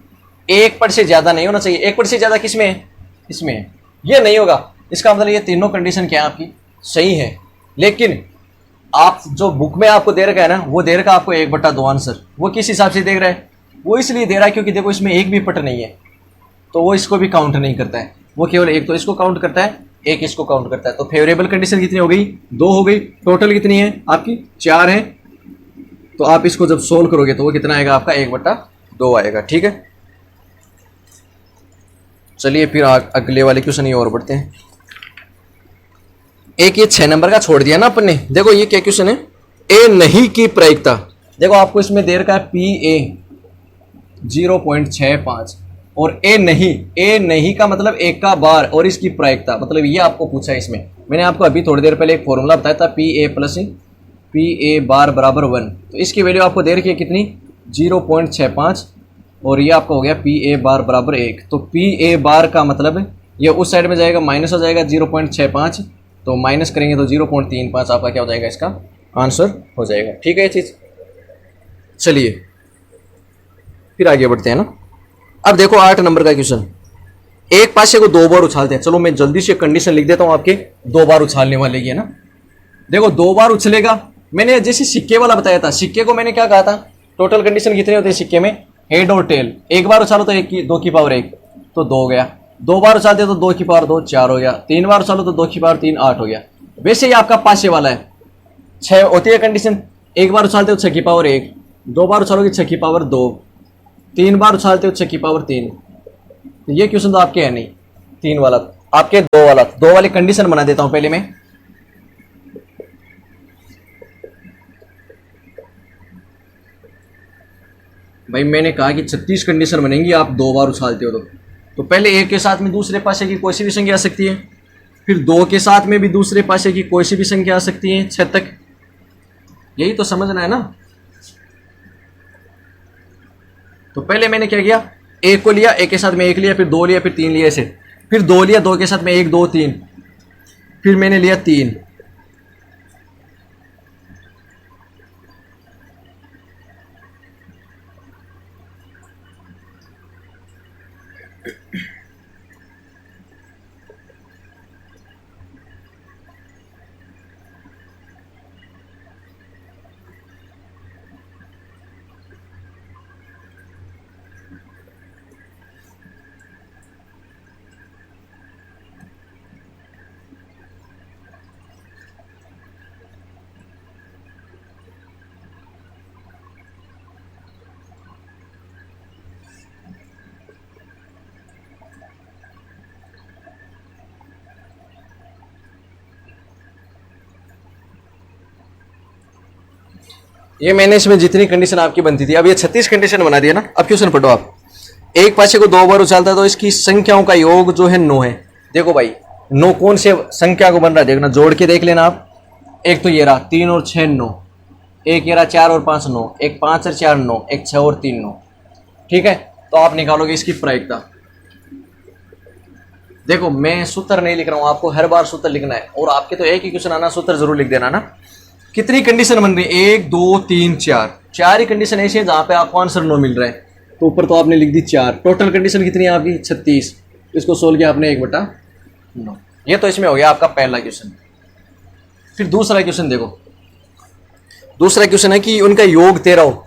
एक पट से ज्यादा नहीं होना चाहिए। एक पट से ज्यादा किसमें है, इसमें है, ये नहीं होगा। इसका मतलब ये तीनों कंडीशन क्या है आपकी सही है, लेकिन आप जो बुक में आपको दे रखा है ना, वो दे रखा आपको 1/2 आंसर, वो किस हिसाब से दे रहा है, वो इसलिए दे रहा है क्योंकि देखो इसमें एक भी पट नहीं है, तो वो इसको भी काउंट नहीं करता है, वो केवल एक तो इसको काउंट करता है, एक इसको काउंट करता है। तो फेवरेबल कंडीशन कितनी हो गई, 2 हो गई, टोटल कितनी है आपकी 4 है। तो आप इसको जब सोल्व करोगे तो वो कितना आएगा आपका 1/2 आएगा, ठीक है। चलिए फिर अगले वाले क्वेश्चन ये और बढ़ते हैं। एक ये 6 नंबर का छोड़ दिया ना अपन ने, देखो ये क्या क्वेश्चन है, ए नहीं की प्रायिकता। देखो आपको इसमें दे रखा है PA 0.65 और ए नहीं का मतलब एक का बार और इसकी प्रायिकता, मतलब ये आपको पूछा है इसमें। मैंने आपको अभी थोड़ी देर पहले एक फॉर्मूला बताया था, PA प्लस PA बार बराबर 1, तो इसकी वैल्यू आपको दे रखी है कितनी 0.65 और ये आपका हो गया PA बार बराबर 1। तो PA बार का मतलब ये उस साइड में जाएगा, माइनस हो जाएगा 0.65, तो माइनस करेंगे तो 0.35 आपका क्या हो जाएगा, इसका आंसर हो जाएगा, ठीक है ये चीज। चलिए फिर आगे बढ़ते हैं ना। अब देखो 8 नंबर का क्वेश्चन, एक पासे को 2 बार उछालते हैं। चलो मैं जल्दी से कंडीशन लिख देता हूं आपके 2 बार उछालने वाले की, है ना। देखो 2 बार उछलेगा, मैंने जैसे सिक्के वाला बताया था, सिक्के को मैंने क्या कहा था, टोटल कंडीशन कितने होते हैं सिक्के में, हेड और टेल। एक बार उछालो तो 2 की पावर 1 तो 2 हो गया, 2 बार उछालते तो 2 की पावर 2 4 हो गया, 3 बार उछालो तो 2 की पावर 3 8 हो गया। वैसे ही आपका पासे वाला है 6 होती है कंडीशन, एक बार उछालते हो 6 की पावर 1, 2 बार उछालोगे 6 की पावर 2, 3 बार उछालते हो 6 की पावर 3। तो ये क्वेश्चन तो आपके है नहीं, 3 वाला आपके 2 वाली कंडीशन बना देता हूं पहले मैं। भाई मैंने कहा कि 36 कंडीशन बनेंगी, आप 2 बार उछालते हो तो पहले 1 के साथ में दूसरे पासे की कोई सी भी संख्या आ सकती है, फिर 2 के साथ में भी दूसरे पासे की कोई सी भी संख्या आ सकती है 6 तक। यही तो समझना है ना। तो पहले मैंने क्या किया, 1 को लिया, 1 के साथ में 1 लिया, फिर 2 लिया, फिर 3 लिया, ऐसे फिर 2 लिया, 2 के साथ में 1 2 3, फिर मैंने लिया 3, ये मैंने इसमें जितनी कंडीशन आपकी बनती थी, अब ये 36 कंडीशन बना दिया ना। अब क्वेश्चन पढ़ो आप, एक पासे को 2 बार उछालता है तो इसकी संख्याओं का योग जो है 9 है। देखो भाई 9 कौन से संख्या को बन रहा है, देखना जोड़ के देख लेना आप। एक तो ये रहा 3 और 6 9, एक 4 और 5 9, एक 5 और 4 9, एक 6 और 3 9। ठीक है, तो आप निकालोगे इसकी प्रायिकता। देखो मैं सूत्र नहीं लिख रहा हूं, आपको हर बार सूत्र लिखना है, और आपके तो एक ही क्वेश्चन आना, सूत्र जरूर लिख देना ना। कितनी कंडीशन बन रही है? 1 2 3 4, 4 ही कंडीशन ऐसी है जहां पे आपको आंसर 9 मिल रहा है, तो ऊपर तो आपने लिख दी 4। टोटल कंडीशन कितनी है आपकी? 36। इसको सोल्व किया आपने 1/9। ये तो इसमें हो गया आपका पहला क्वेश्चन। फिर दूसरा क्वेश्चन देखो, दूसरा क्वेश्चन है कि उनका योग 13 हो।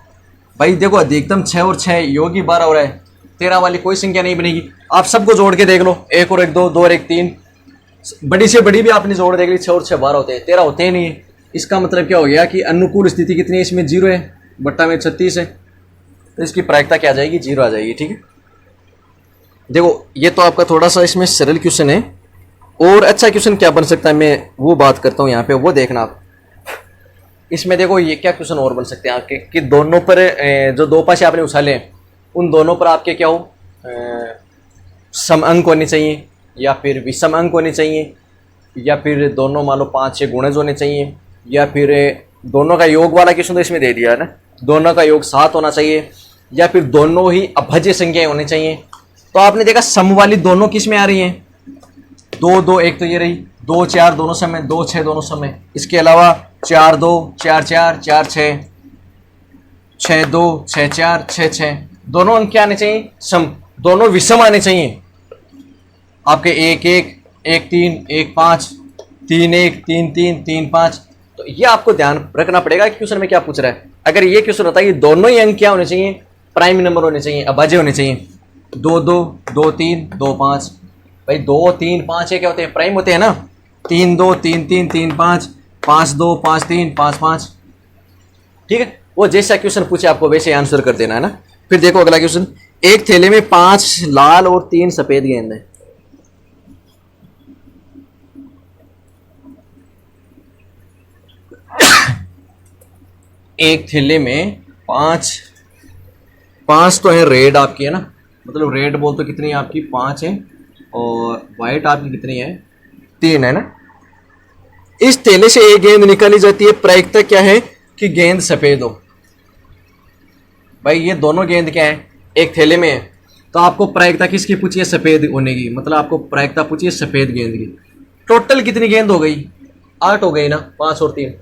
भाई देखो अधिकतम 6 और 6, योग ही 12 हो रहा है, 13 वाली कोई संख्या नहीं बनेगी। आप सबको जोड़ के देख लो, 1 और 1 2, 2 और 1 3, बड़ी से बड़ी भी आपने जोड़ देख ली, 6 और 6 12 होते हैं, 13 होते ही नहीं है। इसका मतलब क्या हो गया कि अनुकूल स्थिति कितनी है इसमें? 0 है, बट्टा में 36 है, तो इसकी प्रायिकता क्या आ जाएगी? 0 आ जाएगी। ठीक है, देखो ये तो आपका थोड़ा सा इसमें सरल क्वेश्चन है, और अच्छा क्वेश्चन क्या बन सकता है मैं वो बात करता हूँ यहाँ पे, वो देखना आप। इसमें देखो ये क्या क्वेश्चन और बन सकते हैं आपके कि दोनों पर जो दो पासे आपने उछाले हैं उन दोनों पर आपके क्या हो, सम अंक होने चाहिए, या फिर विषम अंक होने चाहिए, या फिर दोनों मान लो 5 6 गुणज होने चाहिए, या फिर दोनों का योग वाला क्वेश्चन तो इसमें दे दिया है ना, दोनों का योग 7 होना चाहिए, या फिर दोनों ही अभज्य संख्याएं होनी चाहिए। तो आपने देखा सम वाली दोनों किस में आ रही हैं? 2 2, एक तो ये रही, 2 4 दोनों समय, 2 6 दोनों समय। इसके अलावा 4 2 4 4 4 6, 6 2 6 4 6 6, दोनों अंक क्या आने चाहिए? सम। दोनों विषम आने चाहिए आपके, 1 1 1 3 1 5, 3 1 3 3 3 5। तो ये आपको ध्यान रखना पड़ेगा कि क्वेश्चन में क्या पूछ रहा है। अगर ये क्वेश्चन होता है कि दोनों ही अंक क्या होने चाहिए? प्राइम नंबर होने चाहिए, अभाज्य होने चाहिए। 2 2 2 3 2 5, भाई 2 3 5 ये क्या होते हैं? प्राइम होते हैं ना। 3 2 3 3 3 5, 5 2 5 3 5 5। ठीक है, वो जैसा क्वेश्चन पूछे आपको वैसे आंसर कर देना है ना। फिर देखो अगला क्वेश्चन, एक थैले में 5 लाल और 3 सफेद गेंद है। एक थैले में 5 तो है रेड आपकी, है ना, मतलब रेड बॉल तो कितनी है आपकी? 5 है, और व्हाइट आपकी कितनी है? 3 है ना। इस थैले से एक गेंद निकाली जाती है, प्रायिकता क्या है कि गेंद सफेद हो। भाई ये दोनों गेंद क्या है? एक थैले में है, तो आपको प्रायिकता किसकी पूछी है? सफेद होने की, मतलब आपको प्रायिकता पूछी है सफेद गेंद की। टोटल कितनी गेंद हो गई? 8 हो गई ना, 5 और 3।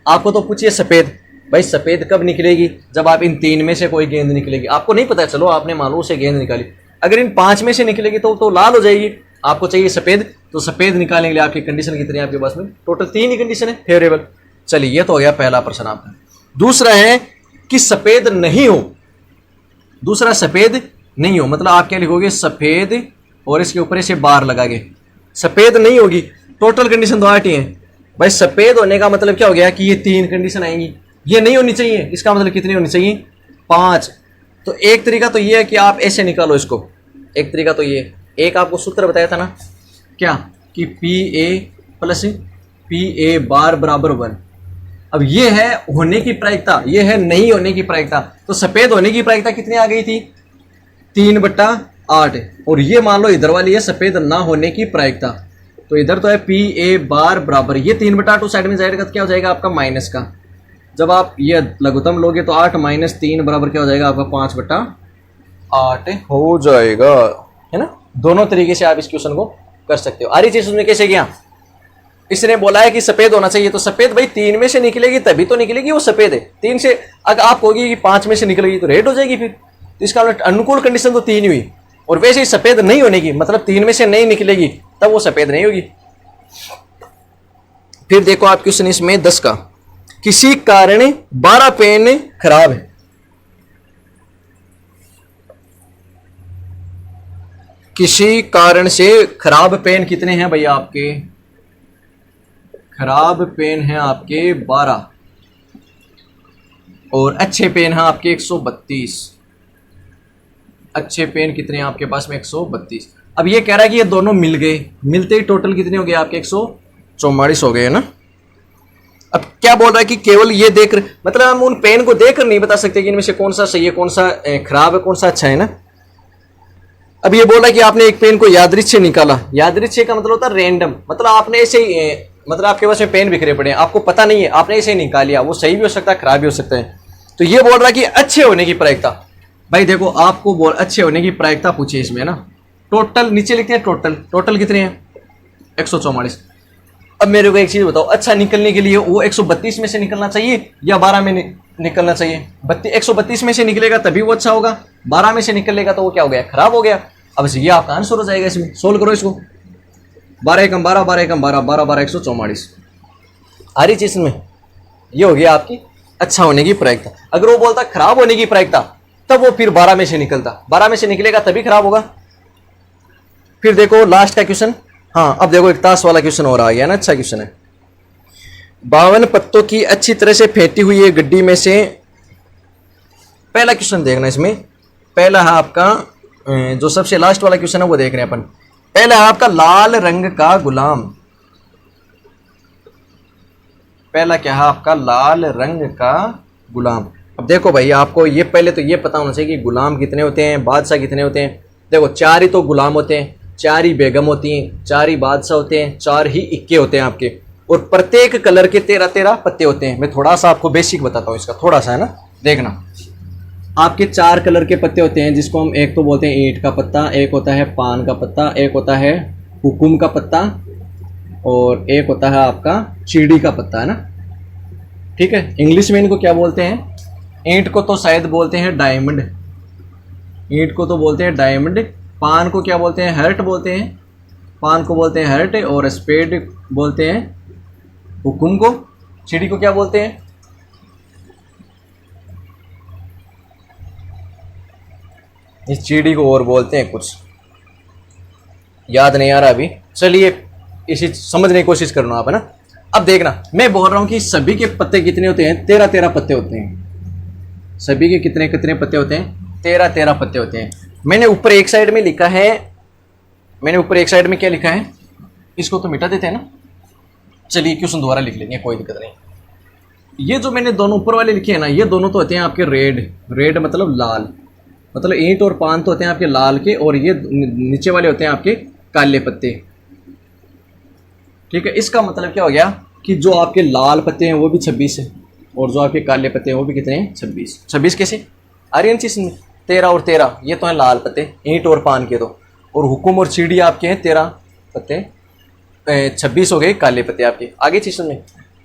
आपको तो पूछिए सफेद। भाई सफेद कब निकलेगी? जब आप इन 3 में से कोई गेंद निकलेगी। आपको नहीं पता, चलो आपने मालूम से गेंद निकाली, अगर इन 5 में से निकलेगी तो लाल हो जाएगी। आपको चाहिए सफेद, तो सफेद निकालने के लिए आपकी कंडीशन कितनी है आपके पास में? टोटल 3 ही कंडीशन है फेवरेबल। चलिए ये तो हो गया पहला प्रश्न आपका। दूसरा है कि सफेद नहीं हो। दूसरा सफेद नहीं हो मतलब आप क्या लिखोगे? सफेद, और इसके ऊपर इसे बार लगा के सफेद नहीं होगी। टोटल कंडीशन तो 8 ही है। भाई सफेद होने का मतलब क्या हो गया कि ये 3 कंडीशन आएंगी, ये नहीं होनी चाहिए। इसका मतलब कितनी होनी चाहिए? 5। तो एक तरीका तो ये है कि आप ऐसे निकालो इसको। एक तरीका तो ये, एक आपको सूत्र बताया था ना क्या, कि PA प्लस PA बार बराबर 1। अब ये है होने की प्रायिकता, ये है नहीं होने की प्रायिकता। तो सफेद होने की प्रायिकता कितनी आ गई थी? 3/8। और ये मान लो इधर वाली है सफेद ना होने की प्रायिकता। तो इधर तो है PA बार बराबर, ये 3/8 साइड में जाएगा तो क्या हो जाएगा आपका? माइनस का। जब आप ये लघुत्तम लोगे तो 8 - 3 बराबर क्या हो जाएगा आपका? 5/8 हो जाएगा, है ना। दोनों तरीके से आप इस क्वेश्चन को कर सकते हो। आ रही चीज उसने कैसे किया? इसने बोला है कि सफेद होना चाहिए, तो सफेद भाई 3 में से निकलेगी तभी तो निकलेगी, वो सफेद है। 3 से अगर आप होगी कि 5 में से निकलेगी तो रेड हो जाएगी। फिर तो इसका अनुकूल कंडीशन तो 3 हुई, और वैसे ही सफेद नहीं होने की मतलब 3 में से नहीं निकलेगी तब वो सफेद नहीं होगी। फिर देखो आप क्वेश्चन इसमें 10 का, किसी कारण 12 पेन खराब है। किसी कारण से खराब पेन कितने हैं भैया आपके? खराब पेन है आपके 12, और अच्छे पेन है आपके 132। अच्छे पेन कितने हैं आपके पास में? 132। अब ये कह रहा है कि ये दोनों मिल गए, मिलते ही टोटल कितने हो गए आपके? 144 हो गए, है ना। अब क्या बोल रहा है कि केवल ये देख, मतलब हम उन पेन को देखकर नहीं बता सकते कि इनमें से कौन सा सही है, कौन सा खराब है, कौन सा अच्छा है ना। अब ये बोल रहा है कि आपने एक पेन को यादृच्छिक निकाला। यादृच्छिक का मतलब होता है रैंडम, मतलब आपने ऐसे मतलब आपके पास में पेन बिखरे पड़े हैं, आपको पता नहीं है, आपने इसे निकाल लिया, वो सही भी हो सकता है, खराब भी हो सकता है। तो ये बोल रहा है कि अच्छे होने की प्रायिकता। भाई देखो, आपको बोल अच्छे होने की प्रायिकता पूछी इसमें ना, टोटल नीचे लिखते हैं, टोटल कितने हैं 144। अब मेरे को एक चीज बताओ, अच्छा निकलने के लिए वो 132 में से निकलना चाहिए या 12 में निकलना चाहिए? 132 में से निकलेगा तभी वो अच्छा होगा, 12 में से निकलेगा तो वो क्या हो गया, खराब हो गया। अब ये आपका आंसर हो जाएगा, इसमें सोल्व करो इसको। 12 एकम 12, 12 एकम 12, 12 12 144 आ रही चीज में। ये हो गया आपकी अच्छा होने की प्रायिकता। अगर वो बोलता खराब होने की प्रायिकता, तब वो फिर 12 में से निकलता, 12 में से निकलेगा तभी खराब होगा। फिर देखो लास्ट का क्वेश्चन। हाँ, अब देखो एक ताश वाला क्वेश्चन और आ गया ना, अच्छा क्वेश्चन है। 52 पत्तों की अच्छी तरह से फेंटी हुई है गड्डी में से, पहला क्वेश्चन देखना इसमें। पहला है आपका जो सबसे लास्ट वाला क्वेश्चन है वो देख रहे हैं अपन। पहला है आपका लाल रंग का गुलाम। पहला क्या है आपका, लाल रंग का गुलाम। अब देखो भाई, आपको ये पहले तो ये पता होना चाहिए कि गुलाम कितने होते हैं, बादशाह कितने होते हैं। देखो 4 ही तो गुलाम होते हैं, 4 ही बेगम होती हैं, 4 ही बादशाह होते हैं, 4 ही इक्के होते हैं आपके, और प्रत्येक कलर के 13-13 पत्ते होते हैं। मैं थोड़ा सा आपको बेसिक बताता हूँ इसका, थोड़ा सा है ना, देखना। आपके 4 कलर के पत्ते होते हैं, जिसको हम एक तो बोलते हैं ईंट का पत्ता, एक होता है पान का पत्ता, एक होता है हुकुम का पत्ता, और एक होता है आपका चीड़ी का पत्ता, है ना। ठीक है, इंग्लिश में इनको क्या बोलते हैं? ईंट को तो शायद बोलते हैं डायमंड, ईंट को तो बोलते हैं डायमंड। पान को क्या बोलते हैं? हर्ट बोलते हैं, पान को बोलते हैं हर्ट, और स्पेड बोलते हैं हुकुम को। चिड़ी को क्या बोलते हैं? इस चिड़ी को और बोलते हैं कुछ, याद नहीं आ रहा अभी। चलिए इसी समझने की कोशिश करना आप, है ना। अब देखना, मैं बोल रहा हूं कि सभी के पत्ते कितने होते हैं? 13-13 पत्ते होते हैं। सभी के कितने कितने पत्ते होते हैं? 13-13 पत्ते होते हैं। मैंने ऊपर एक साइड में लिखा है, मैंने ऊपर एक साइड में क्या लिखा है, इसको तो मिटा देते हैं ना। चलिए क्वेश्चन दोबारा लिख लेंगे, कोई दिक्कत नहीं। ये जो मैंने दोनों ऊपर वाले लिखे हैं ना, ये दोनों तो होते हैं आपके रेड, रेड मतलब लाल, मतलब ईंट और पान तो होते हैं आपके लाल के, और ये नीचे वाले होते हैं आपके काले पत्ते। ठीक है, इसका मतलब क्या हो गया कि जो आपके लाल पत्ते हैं वो भी 26 है, और जो आपके काले पत्ते हैं वो भी कितने हैं? 26। 26 कैसे आ रही है चीज में? 13 और 13 ये तो है लाल पत्ते, ईंट और पान के तो, और हुकुम और चीड़ी आपके हैं 13 पत्ते, 26 हो गए काले पत्ते आपके। आगे चीज में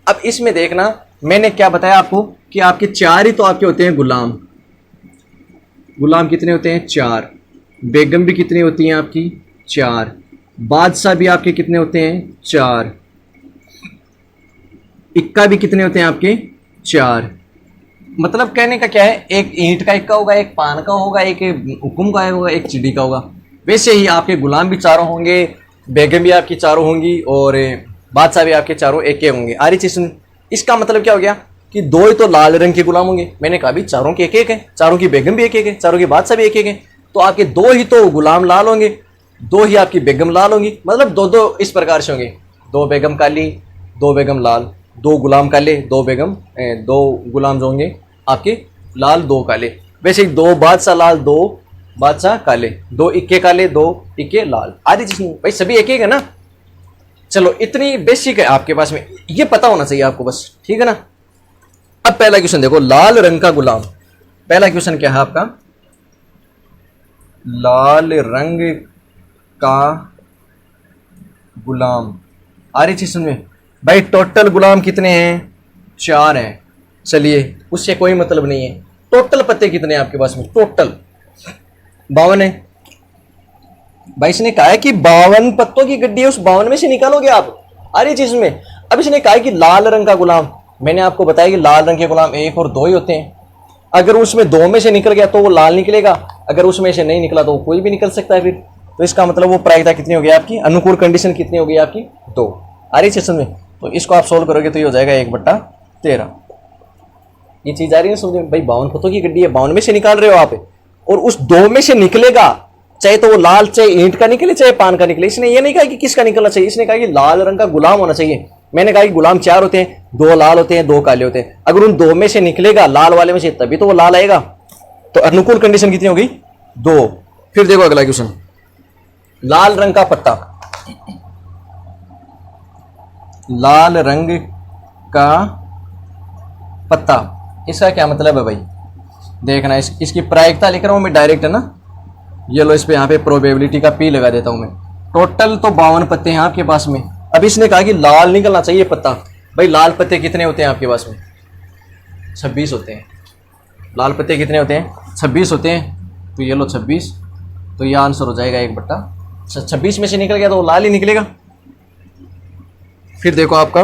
अब इसमें देखना, मैंने क्या बताया आपको कि आपके 4 ही तो आपके होते हैं गुलाम। गुलाम कितने होते हैं? 4। बेगम भी कितनी होती हैं आपकी? 4। बादशाह भी आपके कितने होते हैं? 4। इक्का भी कितने होते हैं आपके? 4। मतलब कहने का क्या है, एक ईंट का इक्का होगा, एक पान का होगा, एक हुकुम का होगा, एक चिड़ी का होगा। वैसे ही आपके गुलाम भी 4 होंगे, बेगम भी आपकी 4 होंगी, और बादशाह भी आपके 4 एक होंगे। आ रही चीज। इसका मतलब क्या हो गया कि 2 ही तो लाल रंग के गुलाम होंगे। मैंने कहा भी 4 के एक है, 4 की बेगम भी एक है, 4 की बादशाह भी एक है, तो आपके 2 ही तो गुलाम लाल होंगे, 2 ही आपकी बेगम लाल होंगी। मतलब 2-2 इस प्रकार से होंगे, 2 बेगम काली, 2 बेगम लाल, 2 गुलाम काले, 2 बेगम, 2 गुलाम जो होंगे आपके लाल, 2 काले। वैसे 2 बादशाह लाल, 2 बादशाह काले, 2 इक्के काले, 2 इक्के लाल। आदि जिसमें भाई सभी एक है ना। चलो इतनी बेसिक है आपके पास में, ये पता होना चाहिए आपको बस, ठीक है ना। अब पहला क्वेश्चन देखो, लाल रंग का गुलाम। पहला क्वेश्चन क्या है आपका? लाल रंग का गुलाम। आ रही चीज में भाई, टोटल गुलाम कितने हैं? 4 हैं। चलिए उससे कोई मतलब नहीं है, टोटल पत्ते कितने हैं आपके पास में? टोटल 52 है। भाई इसने कहा है कि 52 पत्तों की गड्डी है, उस 52 में से निकालोगे आप। आ रही चीज में। अब इसने कहा है कि लाल रंग का गुलाम। मैंने आपको बताया कि लाल रंग के गुलाम 1 और 2 ही होते हैं। अगर उसमें 2 में से निकल गया तो वो लाल निकलेगा, अगर उसमें से नहीं निकला तो वो कोई भी निकल सकता है फिर। तो इसका मतलब वो प्रायिकता कितनी होगी आपकी? अनुकूल कंडीशन कितनी होगी आपकी? 2। आ रही चीज में। तो इसको आप सोल्व करोगे तो ये हो जाएगा 1/13। ये चीज आ रही है समझ में भाई? 52 पत्तों की गड्डी है, 52 में से निकाल रहे हो आप, और उस 2 में से निकलेगा, चाहे तो वो लाल, चाहे ईंट का निकले, चाहे पान का निकले। इसने ये नहीं कहा कि किसका निकलना चाहिए, इसने कहा कि लाल रंग का गुलाम होना चाहिए। मैंने कहा कि गुलाम 4 होते हैं, 2 लाल होते हैं, 2 काले होते हैं। अगर उन 2 में से निकलेगा लाल वाले में से, तभी तो वो लाल आएगा। तो अनुकूल कंडीशन कितनी होगी? 2। फिर देखो अगला क्वेश्चन, लाल रंग का पत्ता। लाल रंग का पत्ता, इसका क्या मतलब है भाई? देखना इसकी प्रायिकता लिख रहा हूँ मैं डायरेक्ट, है ना। ये लो, इस पे यहाँ पे प्रोबेबिलिटी का पी लगा देता हूँ मैं। टोटल तो 52 पत्ते हैं आपके पास में। अब इसने कहा कि लाल निकलना चाहिए पत्ता। भाई लाल पत्ते कितने होते हैं आपके पास में? 26 होते हैं। लाल पत्ते कितने होते हैं? 26 होते हैं। तो ये लो 26, तो ये आंसर हो जाएगा 1/। 26 में से निकल गया तो वो लाल ही निकलेगा। फिर देखो आपका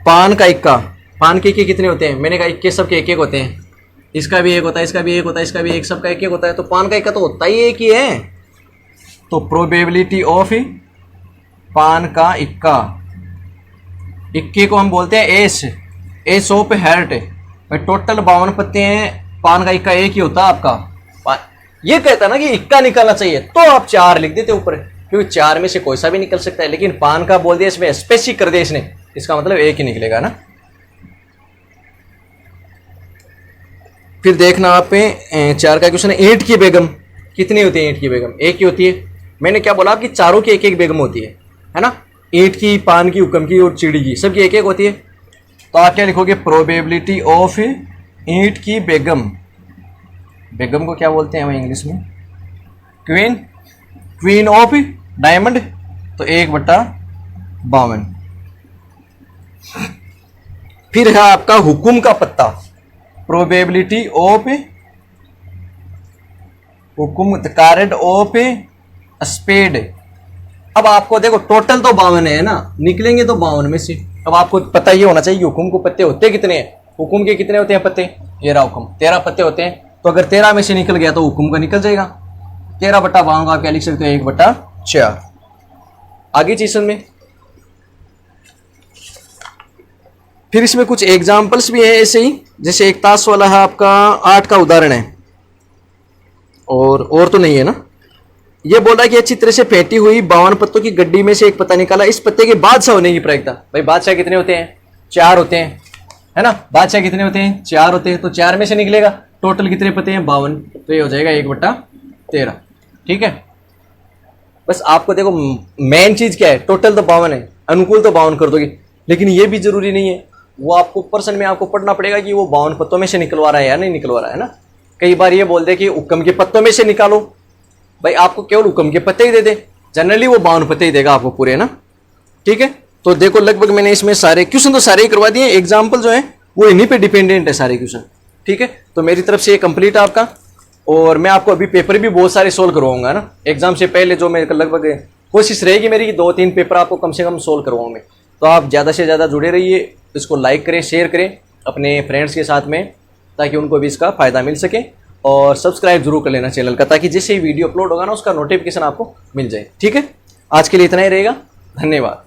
पान का इक्का, पान के इक्के कितने होते हैं? मैंने कहा इक्के सब के एक एक होते हैं। इसका भी एक होता है, इसका भी एक होता है, इसका भी एक, सबका एक एक होता है। तो पान का इक्का तो होता ही एक ही है। तो प्रोबेबिलिटी ऑफ पान का इक्का, इक्के को हम बोलते हैं एस ऑफ हेर्ट। भाई टोटल 52 पत्ते हैं, पान का इक्का एक ही होता है आपका। ये कहता है ना कि इक्का निकलना चाहिए, तो आप 4 लिख देते ऊपर, क्योंकि 4 में से कोई सा भी निकल सकता है। लेकिन पान का बोल दिया, इसमें स्पेसिफिक कर दिया इसने, इसका मतलब एक ही निकलेगा ना। फिर देखना आप 4 का क्वेश्चन है, ईंट की बेगम कितनी होती है? ईंट की बेगम एक ही होती है। मैंने क्या बोला आपकी चारों की एक एक बेगम होती है ना। ईंट की, पान की, हुक्म की और चिड़ी की, सबकी एक एक होती है। तो आप क्या लिखोगे? प्रोबेबिलिटी ऑफ ईंट की बेगम, बेगम को क्या बोलते हैं हम इंग्लिश में? Queen, queen of diamond. तो 1/52। फिर है आपका हुकुम का पत्ता, प्रोबेबिलिटी ऑफ हुकुम, द कार्ड ऑफ स्पेड। अब आपको देखो टोटल तो 52 है ना, निकलेंगे तो 52 में से। अब आपको पता ये होना चाहिए हुकुम को पत्ते होते कितने हैं। हुकुम के कितने होते हैं पत्ते? ये रहा हुकुम, 13 पत्ते होते हैं। तो अगर 13 में से निकल गया तो हुकुम का निकल जाएगा। 13/52 का आप क्या लिख सकते हो? 1/4। आगे चीज में फिर इसमें कुछ एग्जाम्पल्स भी है ऐसे ही, जैसे एक ताश वाला है आपका 8 का उदाहरण है, और तो नहीं है ना। ये बोला कि अच्छी तरह से फेंटी हुई 52 पत्तों की गड्डी में से एक पत्ता निकाला, इस पत्ते के बादशाह होने की प्रायिकता। भाई बादशाह कितने होते हैं? 4 होते हैं, है ना। बादशाह कितने होते हैं? 4 होते हैं। तो 4 में से निकलेगा। टोटल कितने पत्ते हैं? 52। तो ये हो जाएगा 1/13। ठीक है। बस आपको देखो मेन चीज क्या है, टोटल तो 52 है, अनुकूल तो 52 कर दोगे। लेकिन ये भी जरूरी नहीं है, वो आपको पर्सन में आपको पढ़ना पड़ेगा कि वो 52 पत्तों में से निकलवा रहा है या नहीं निकलवा रहा है ना। कई बार ये बोल दे कि हुक्म के पत्तों में से निकालो, भाई आपको केवल हुक्म के पत्ते ही दे दे, जनरली वो 52 पत्ते ही देगा आपको पूरे ना। ठीक है। तो देखो लगभग मैंने इसमें सारे क्वेश्चन तो सारे ही करवा दिए, एग्जाम्पल जो है वो इन्हीं पे डिपेंडेंट है सारे क्वेश्चन। ठीक है। तो मेरी तरफ से ये कंप्लीट है आपका, और मैं आपको अभी पेपर भी बहुत सारे सोल्व करवाऊंगा ना एग्जाम से पहले। जो मेरे लगभग कोशिश रहेगी मेरी कि 2-3 पेपर आपको कम से कम सोल्व करवाऊँ मैं। तो आप ज़्यादा से ज़्यादा जुड़े रहिए, इसको लाइक करें, शेयर करें अपने फ्रेंड्स के साथ में, ताकि उनको भी इसका फ़ायदा मिल सके। और सब्सक्राइब जरूर कर लेना चैनल का, ताकि जैसे ही वीडियो अपलोड होगा ना उसका नोटिफिकेशन आपको मिल जाए। ठीक है। आज के लिए इतना ही रहेगा। धन्यवाद।